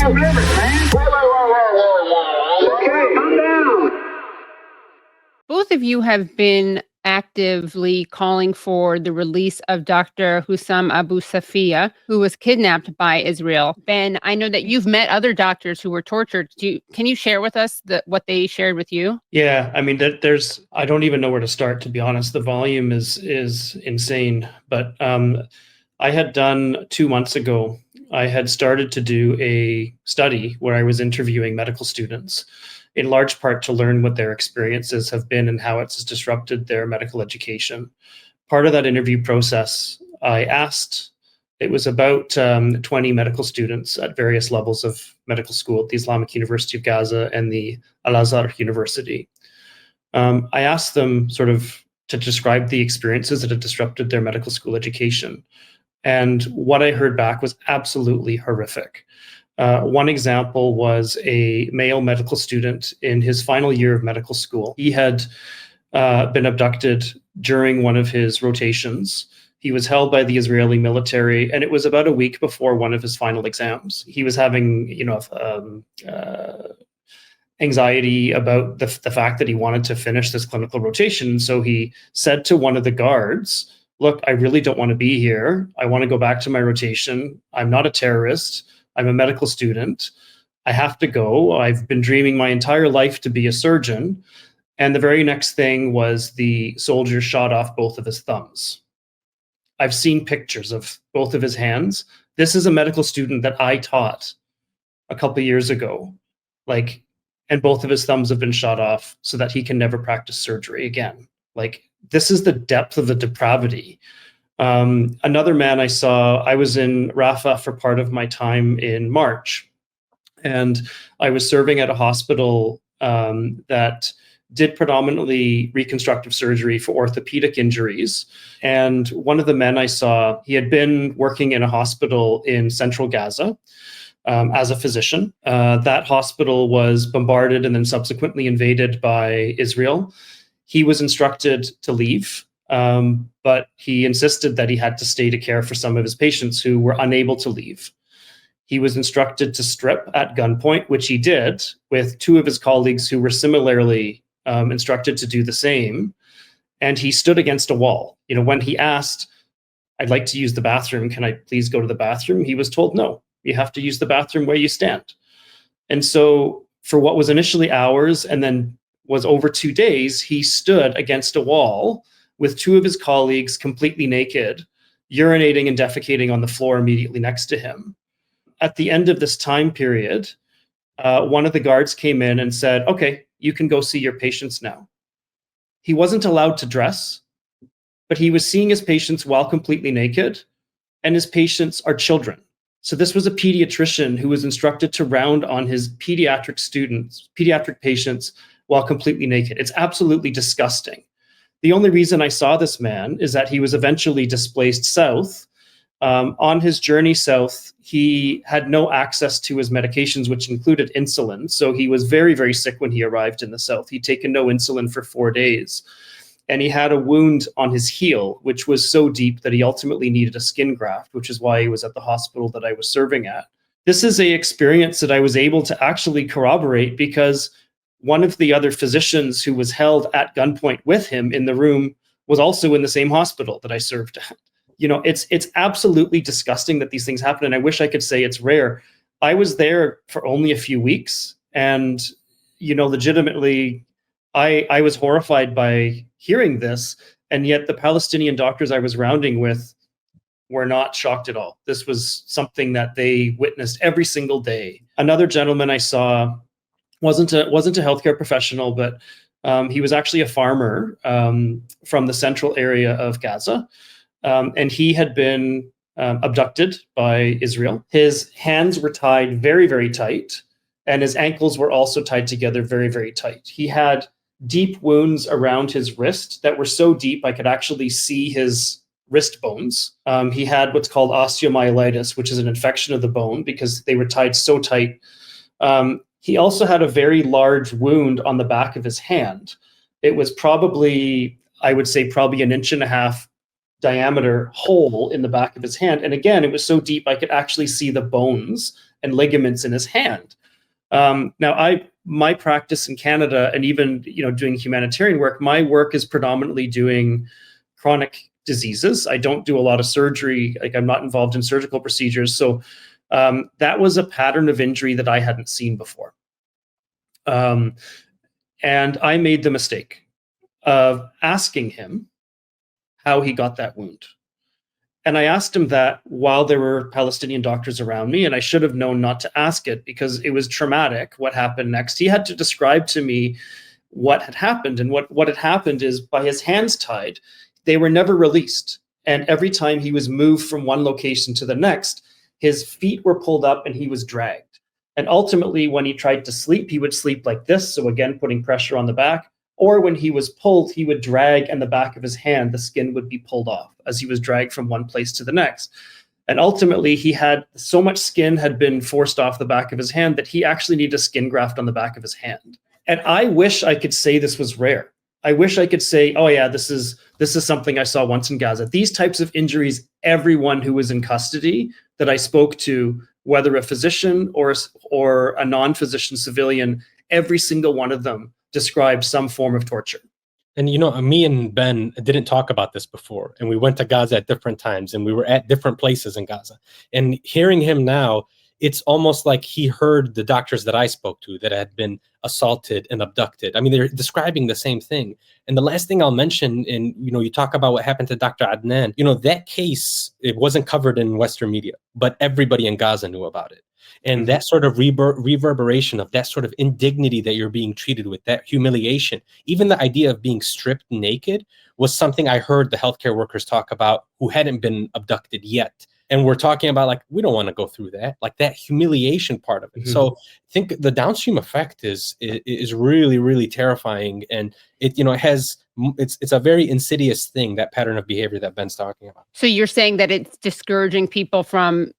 Okay, calm down. Both of you have been actively calling for the release of Dr. Hussam Abu Safiya, who was kidnapped by Israel. Ben, I know that you've met other doctors who were tortured. Can you share with us what they shared with you? Yeah, I mean, I don't even know where to start, to be honest. The volume is insane. But I had done 2 months ago, I had started to do a study where I was interviewing medical students, in large part to learn what their experiences have been and how it's disrupted their medical education. Part of that interview process, it was about 20 medical students at various levels of medical school at the Islamic University of Gaza and the Al-Azhar University. I asked them sort of to describe the experiences that had disrupted their medical school education. And what I heard back was absolutely horrific. One example was a male medical student in his final year of medical school. He had been abducted during one of his rotations. He was held by the Israeli military, and it was about a week before one of his final exams. He was having, anxiety about the fact that he wanted to finish this clinical rotation. So he said to one of the guards, "Look, I really don't want to be here. I want to go back to my rotation. I'm not a terrorist. I'm a medical student. I have to go. I've been dreaming my entire life to be a surgeon." And the very next thing was the soldier shot off both of his thumbs. I've seen pictures of both of his hands. This is a medical student that I taught a couple of years ago. And both of his thumbs have been shot off so that he can never practice surgery again. This is the depth of the depravity. Another man I saw, I was in Rafah for part of my time in March, and I was serving at a hospital that did predominantly reconstructive surgery for orthopedic injuries. And one of the men I saw, he had been working in a hospital in central Gaza as a physician. That hospital was bombarded and then subsequently invaded by Israel. He was instructed to leave, but he insisted that he had to stay to care for some of his patients who were unable to leave. He was instructed to strip at gunpoint, which he did with 2 of his colleagues who were similarly instructed to do the same. And he stood against a wall. When he asked, "I'd like to use the bathroom, can I please go to the bathroom?" he was told, "No, you have to use the bathroom where you stand." And so for what was initially hours and then was over 2 days, he stood against a wall with 2 of his colleagues completely naked, urinating and defecating on the floor immediately next to him. At the end of this time period, one of the guards came in and said, "Okay, you can go see your patients now." He wasn't allowed to dress, but he was seeing his patients while completely naked, and his patients are children. So this was a pediatrician who was instructed to round on his pediatric patients while completely naked. It's absolutely disgusting. The only reason I saw this man is that he was eventually displaced south. On his journey south, he had no access to his medications, which included insulin. So he was very, very sick when he arrived in the south. He'd taken no insulin for 4 days. And he had a wound on his heel, which was so deep that he ultimately needed a skin graft, which is why he was at the hospital that I was serving at. This is an experience that I was able to actually corroborate because one of the other physicians who was held at gunpoint with him in the room was also in the same hospital that I served at. It's absolutely disgusting that these things happen. And I wish I could say it's rare. I was there for only a few weeks. And, legitimately, I was horrified by hearing this. And yet the Palestinian doctors I was rounding with were not shocked at all. This was something that they witnessed every single day. Another gentleman I saw wasn't a healthcare professional, but he was actually a farmer from the central area of Gaza. And he had been abducted by Israel. His hands were tied very, very tight, and his ankles were also tied together very, very tight. He had deep wounds around his wrist that were so deep I could actually see his wrist bones. He had what's called osteomyelitis, which is an infection of the bone because they were tied so tight. He also had a very large wound on the back of his hand. It was probably, I would say, probably 1.5 inch diameter hole in the back of his hand. And again, it was so deep I could actually see the bones and ligaments in his hand. Now, my practice in Canada, and even doing humanitarian work, my work is predominantly doing chronic diseases. I don't do a lot of surgery. Like, I'm not involved in surgical procedures. So that was a pattern of injury that I hadn't seen before. And I made the mistake of asking him how he got that wound. And I asked him that while there were Palestinian doctors around me, and I should have known not to ask it because it was traumatic what happened next. He had to describe to me what had happened. And what had happened is, by his hands tied, they were never released. And every time he was moved from one location to the next, his feet were pulled up and he was dragged. And ultimately, when he tried to sleep, he would sleep like this. So again, putting pressure on the back. Or when he was pulled, he would drag, and the back of his hand, the skin would be pulled off as he was dragged from one place to the next. And ultimately, he had so much skin had been forced off the back of his hand that he actually needed a skin graft on the back of his hand. And I wish I could say this was rare. I wish I could say, oh yeah, this is something I saw once in Gaza. These types of injuries, everyone who was in custody that I spoke to, whether a physician or a non-physician civilian, every single one of them described some form of torture. And me and Ben didn't talk about this before, and we went to Gaza at different times, and we were at different places in Gaza. And hearing him now, it's almost like he heard the doctors that I spoke to that had been assaulted and abducted. I mean, they're describing the same thing. And the last thing I'll mention, and you talk about what happened to Dr. Adnan, that case, it wasn't covered in Western media, but everybody in Gaza knew about it. And that sort of reverberation of that sort of indignity that you're being treated with, that humiliation, even the idea of being stripped naked, was something I heard the healthcare workers talk about who hadn't been abducted yet. And we're talking about, like, we don't want to go through that, like that humiliation part of it. So I think the downstream effect is really, really terrifying. And it's a very insidious thing, that pattern of behavior that Ben's talking about. So you're saying that it's discouraging people from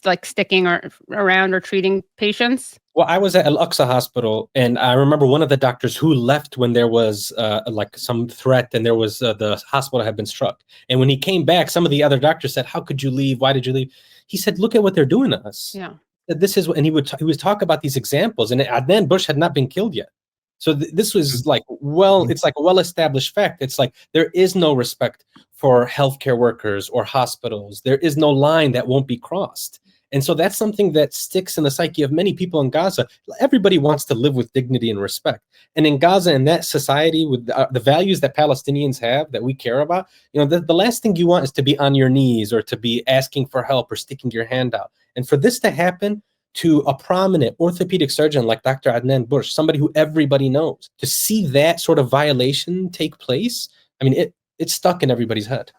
like sticking around or treating patients? Well, I was at Al-Aqsa Hospital, and I remember one of the doctors who left when there was like some threat, and there was the hospital had been struck. And when he came back, some of the other doctors said, "How could you leave? Why did you leave?" He said, "Look at what they're doing to us." Yeah. This is, and he would talk about these examples, and Adnan Al-Bursch had not been killed yet. So this was like, it's like a well-established fact. It's like there is no respect for healthcare workers or hospitals. There is no line that won't be crossed. And so that's something that sticks in the psyche of many people in Gaza. Everybody wants to live with dignity and respect. And in Gaza, in that society, with the values that Palestinians have, that we care about, the last thing you want is to be on your knees or to be asking for help or sticking your hand out. And for this to happen to a prominent orthopedic surgeon like Dr. Adnan Al-Bursch, somebody who everybody knows, to see that sort of violation take place, I mean, it's stuck in everybody's head.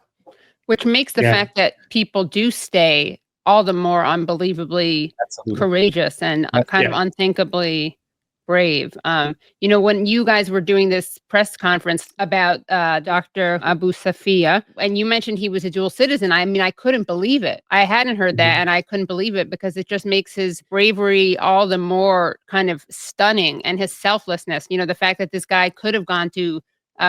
Which makes the fact that people do stay all the more unbelievably courageous and kind of unthinkably brave. When you guys were doing this press conference about Dr. Abu Safiya, and you mentioned he was a dual citizen, I mean, I couldn't believe it. I hadn't heard that, and I couldn't believe it because it just makes his bravery all the more kind of stunning, and his selflessness. The fact that this guy could have gone to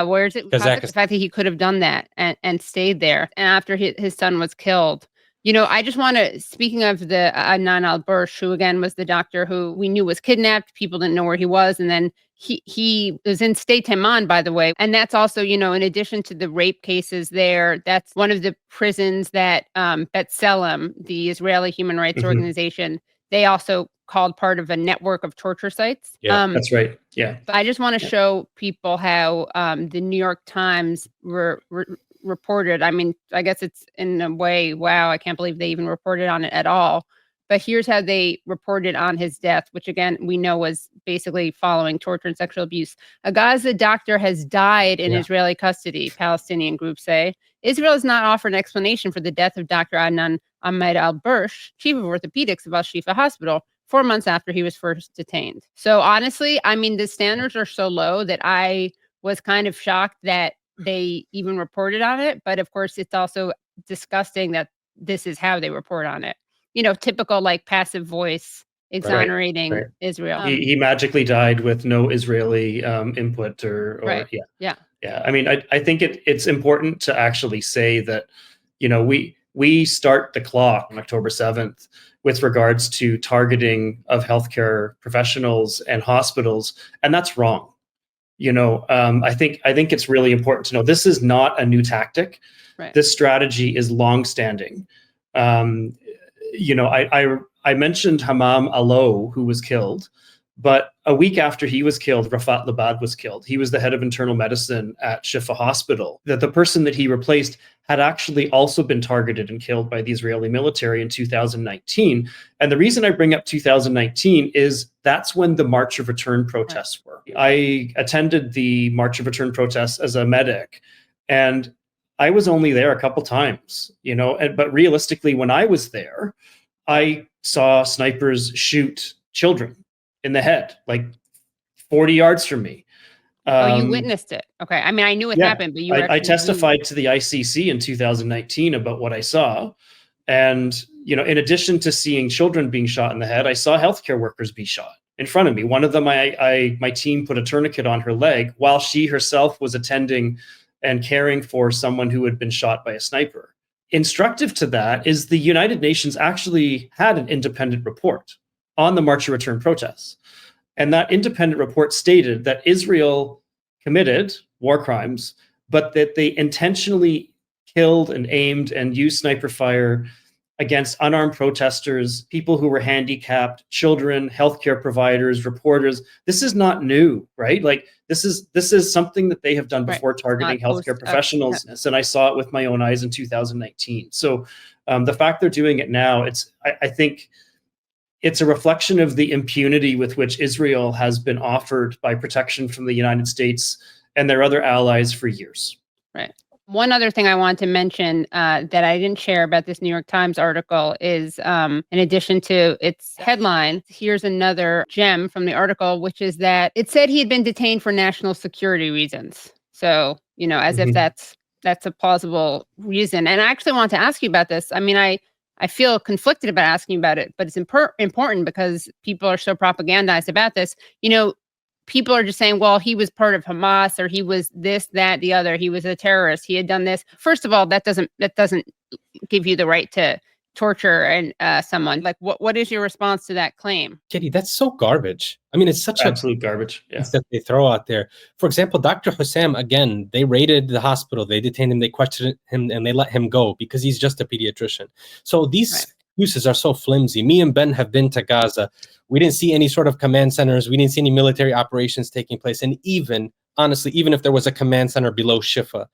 where is it? The fact that he could have done that and stayed there, and after his son was killed. I just want to, speaking of the Adnan Al-Bursch, who again was the doctor who we knew was kidnapped, people didn't know where he was, and then he was in State Taman, by the way, and that's also, in addition to the rape cases there, that's one of the prisons that B'Tselem, the Israeli human rights organization, they also called part of a network of torture sites. Yeah, that's right. Yeah. But I just want to show people how the New York Times reported. I mean, I guess it's in a way, wow, I can't believe they even reported on it at all. But here's how they reported on his death, which again, we know was basically following torture and sexual abuse. A Gaza doctor has died in Israeli custody, Palestinian groups say. Israel has not offered an explanation for the death of Dr. Adnan Ahmad Al-Bursch, chief of orthopedics of Al-Shifa Hospital, 4 months after he was first detained. So honestly, I mean, the standards are so low that I was kind of shocked that they even reported on it. But of course, it's also disgusting that this is how they report on it. Typical like passive voice exonerating Israel. He magically died with no Israeli input or Yeah. I mean, I think it's important to actually say that, we start the clock on October 7th with regards to targeting of healthcare professionals and hospitals, and that's wrong. I think it's really important to know this is not a new tactic. Right. This strategy is longstanding. I mentioned Hammam Allo, who was killed, but a week after he was killed, Rafat Labad was killed. He was the head of internal medicine at Shifa Hospital. The person that he replaced had actually also been targeted and killed by the Israeli military in 2019. And the reason I bring up 2019 is that's when the March of Return protests were. I attended the March of Return protests as a medic, and I was only there a couple times, but realistically, when I was there, I saw snipers shoot children in the head, like 40 yards from me. You witnessed it. Okay. I mean, I knew it happened, but I testified to the ICC in 2019 about what I saw. And, in addition to seeing children being shot in the head, I saw healthcare workers be shot in front of me. One of them, my team put a tourniquet on her leg while she herself was attending and caring for someone who had been shot by a sniper. Instructive to that is the United Nations actually had an independent report on the March of Return protests. And that independent report stated that Israel committed war crimes, but that they intentionally killed and aimed and used sniper fire against unarmed protesters, people who were handicapped, children, healthcare providers, reporters. This is not new, right? Like this is something that they have done before, targeting healthcare professionals. And I saw it with my own eyes in 2019. So the fact they're doing it now, I think it's a reflection of the impunity with which Israel has been offered by protection from the United States and their other allies for years. Right. One other thing I want to mention that I didn't share about this New York Times article is, in addition to its headline, here's another gem from the article, which is that it said he had been detained for national security reasons. So, as if that's a plausible reason. And I actually want to ask you about this. I mean, I feel conflicted about asking about it, but it's important because people are so propagandized about this. People are just saying, well, he was part of Hamas, or he was this, that, the other. He was a terrorist. He had done this. First of all, that doesn't give you the right to torture and someone. Like, what is your response to that claim? Kitty, that's so garbage. I mean, it's such absolute garbage. Yeah. That they throw out there. For example, Dr. Hussam, again, they raided the hospital, they detained him, they questioned him, and they let him go because he's just a pediatrician. So these excuses are so flimsy. Me and Ben have been to Gaza. We didn't see any sort of command centers. We didn't see any military operations taking place. And honestly, even if there was a command center below Shifa,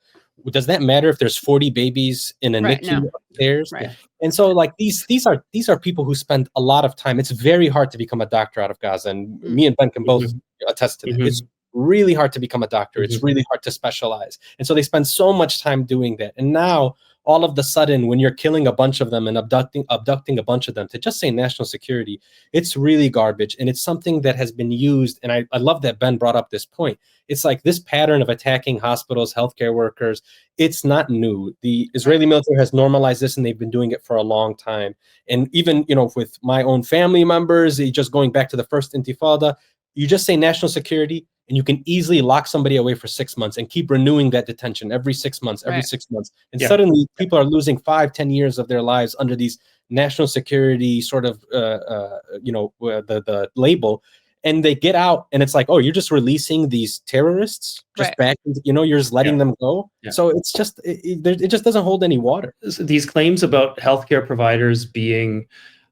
does that matter if there's 40 babies in a NICU upstairs? Right. And so, like, these are people who spend a lot of time. It's very hard to become a doctor out of Gaza, and me and Ben can both attest to that. It's really hard to become a doctor. It's really hard to specialize, and so they spend so much time doing that. And now, all of the sudden, when you're killing a bunch of them and abducting a bunch of them, to just say national security, it's really garbage. And it's something that has been used. And I love that Ben brought up this point. It's like this pattern of attacking hospitals, healthcare workers. It's not new. The Israeli military has normalized this, and they've been doing it for a long time. And even, with my own family members, just going back to the first Intifada, you just say national security, and you can easily lock somebody away for 6 months and keep renewing that detention every 6 months, every 6 months. And suddenly people are losing 5-10 years of their lives under these national security sort of, the label. And they get out, and it's like, oh, you're just releasing these terrorists just back, you're just letting them go. Yeah. So it's just, it just doesn't hold any water. These claims about healthcare providers being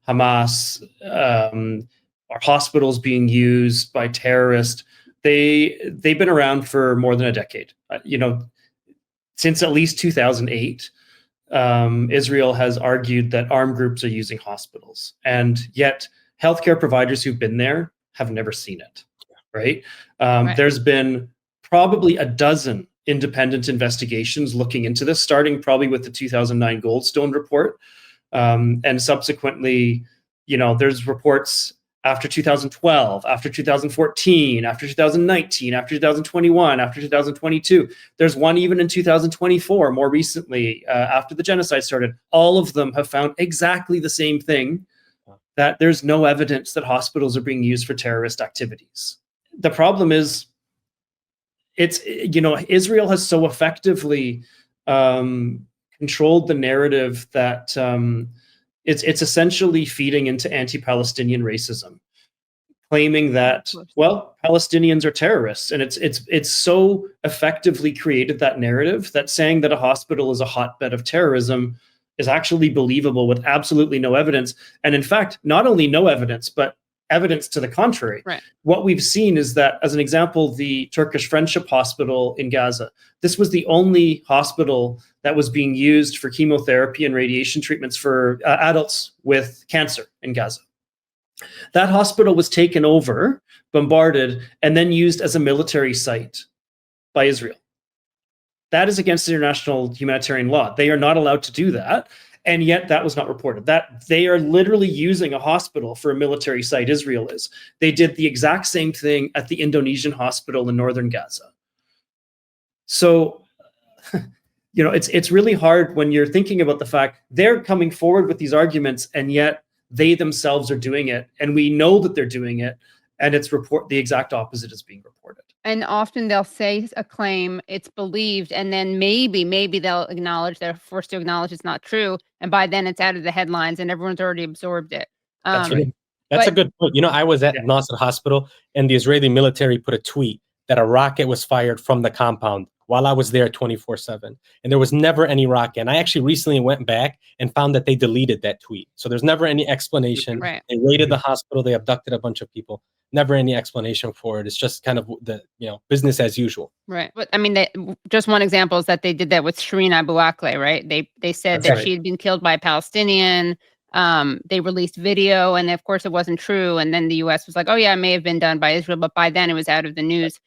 Hamas, or hospitals being used by terrorists, they've been around for more than a decade. Since at least 2008, Israel has argued that armed groups are using hospitals, and yet healthcare providers who've been there have never seen it. Right? There's been probably a dozen independent investigations looking into this, starting probably with the 2009 Goldstone report, and subsequently, there's reports after 2012, after 2014, after 2019, after 2021, after 2022. There's one even in 2024, more recently, after the genocide started. All of them have found exactly the same thing, that there's no evidence that hospitals are being used for terrorist activities. The problem is, Israel has so effectively controlled the narrative that it's essentially feeding into anti-Palestinian racism, claiming that, well, Palestinians are terrorists. And it's so effectively created that narrative that saying that a hospital is a hotbed of terrorism is actually believable with absolutely no evidence. And in fact, not only no evidence, but evidence to the contrary. Right. What we've seen is that, as an example, the Turkish Friendship Hospital in Gaza, this was the only hospital that was being used for chemotherapy and radiation treatments for adults with cancer in Gaza. That hospital was taken over, bombarded, and then used as a military site by Israel. That is against international humanitarian law. They are not allowed to do that. And yet that was not reported. That they are literally using a hospital for a military site, Israel is. They did the exact same thing at the Indonesian hospital in northern Gaza. So, you know, it's really hard when you're thinking about the fact they're coming forward with these arguments, and yet they themselves are doing it. And we know that they're doing it. And the exact opposite is being reported. And often they'll say a claim, it's believed, and then maybe they'll they're forced to acknowledge it's not true, and by then it's out of the headlines and everyone's already absorbed it. That's right. That's a good point. You know, I was at Nasser Hospital, and the Israeli military put a tweet that a rocket was fired from the compound while I was there 24/7, and there was never any rocket. And I actually recently went back and found that they deleted that tweet. So there's never any explanation. Right. They raided the hospital, they abducted a bunch of people. Never any explanation for it. It's just kind of the, you know, business as usual. Right. But I mean, just one example is that they did that with Shireen Abu Akleh, right? They said That's that right. she had been killed by a Palestinian. They released video, and of course it wasn't true. And then the U.S. was like, "Oh yeah, it may have been done by Israel," but by then it was out of the news.